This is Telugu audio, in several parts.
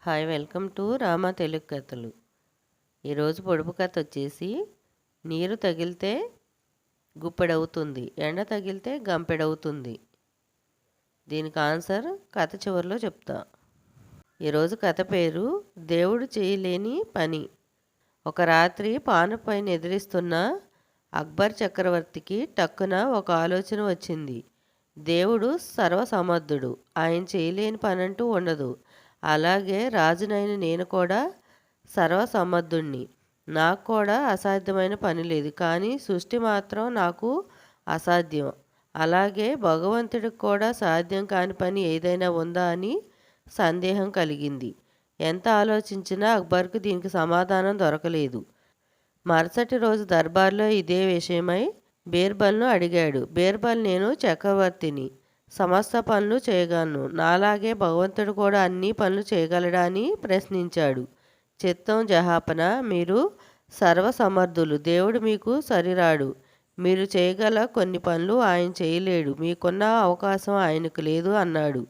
Hi welcome to Rama Telugu కథలు. ఈరోజు పొడుపు కథ వచ్చేసి నీరు తగిలితే గుప్పెడవుతుంది, ఎండ తగిలితే గంపెడవుతుంది. దీనికి ఆన్సర్ కథ చివరిలో చెప్తా. ఈరోజు కథ పేరు దేవుడు చేయలేని పని. ఒక రాత్రి పానుపై నిద్రిస్తున్న అక్బర్ చక్రవర్తికి టక్కున ఒక ఆలోచన వచ్చింది. దేవుడు సర్వసమర్థుడు, ఆయన చేయలేని పనంటూ ఉండదు. అలాగే రాజునైన నేను కూడా సర్వసమర్థుణ్ణి, నాకు కూడా అసాధ్యమైన పని లేదు. కానీ సృష్టి మాత్రం నాకు అసాధ్యం. అలాగే భగవంతుడికి కూడా సాధ్యం కాని పని ఏదైనా ఉందా అని సందేహం కలిగింది. ఎంత ఆలోచించినా అక్బర్కు దీనికి సమాధానం దొరకలేదు. మరుసటి రోజు దర్బార్లో ఇదే విషయమై బీర్బల్ను అడిగాడు. బీర్బల్, నేను చక్రవర్తిని, సమస్త పనులు చేయగలను, నాలాగే భగవంతుడు కూడా అన్ని పనులు చేయగలడా అని ప్రశ్నించాడు. చిత్తం జహాపన, మీరు సర్వసమర్థులు, దేవుడు మీకు సరిరాడు. మీరు చేయగల కొన్ని పనులు ఆయన చేయలేడు, మీకున్న అవకాశం ఆయనకు లేదు అన్నాడు.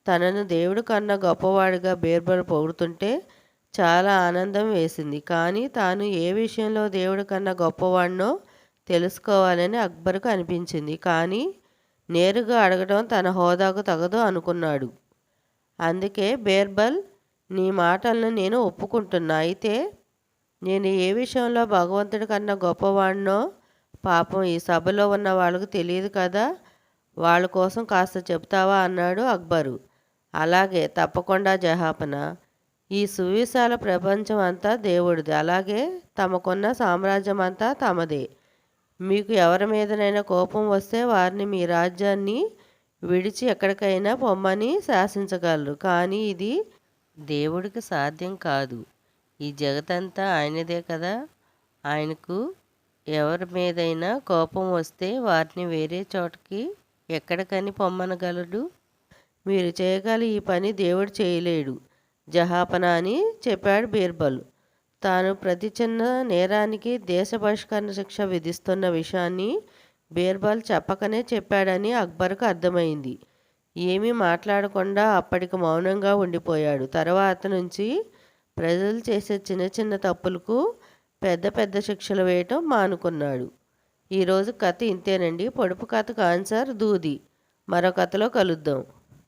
తనను దేవుడి కన్నా గొప్పవాడిగా బీర్బల్ పొగుడుతుంటే చాలా ఆనందం వేసింది. కానీ తాను ఏ విషయంలో దేవుడి కన్నా గొప్పవాడినో తెలుసుకోవాలని అక్బర్కు అనిపించింది. కానీ నేరుగా అడగడం తన హోదాకు తగదు అనుకున్నాడు. అందుకే బీర్బల్, నీ మాటలను నేను ఒప్పుకుంటున్నా. అయితే నేను ఏ విషయంలో భగవంతుడి కన్నా గొప్పవాడినో పాపం ఈ సభలో ఉన్న వాళ్ళకు తెలియదు కదా, వాళ్ళ కోసం కాస్త చెప్తావా అన్నాడు అక్బరు. అలాగే, తప్పకుండా జహాపన. ఈ సువిశాల ప్రపంచం అంతా దేవుడిది, అలాగే తమకున్న సామ్రాజ్యం అంతా తమదే. మీకు ఎవరి మీదనైనా కోపం వస్తే వారిని మీ రాజ్యాన్ని విడిచి ఎక్కడికైనా పొమ్మని శాసించగలరు. కానీ ఇది దేవుడికి సాధ్యం కాదు. ఈ జగతంతా ఆయనదే కదా. ఆయనకు ఎవరి మీదైనా కోపం వస్తే వారిని వేరే చోటకి ఎక్కడికని పొమ్మనగలడు. మీరు చేయగల ఈ పని దేవుడు చేయలేడు జహాపన అని చెప్పాడు బీర్బల్. తాను ప్రతి చిన్న నేరానికి దేశ బహిష్కరణ శిక్ష విధిస్తున్న విషయాన్ని బీర్బల్ చెప్పకనే చెప్పాడని అక్బర్కు అర్థమైంది. ఏమీ మాట్లాడకుండా అప్పటికి మౌనంగా ఉండిపోయాడు. తర్వాత నుంచి ప్రజలు చేసే చిన్న చిన్న తప్పులకు పెద్ద పెద్ద శిక్షలు వేయటం మానుకున్నాడు. ఈరోజు కథ ఇంతేనండి. పొడుపు కథకు ఆన్సర్ దూది. మరో కథలో కలుద్దాం.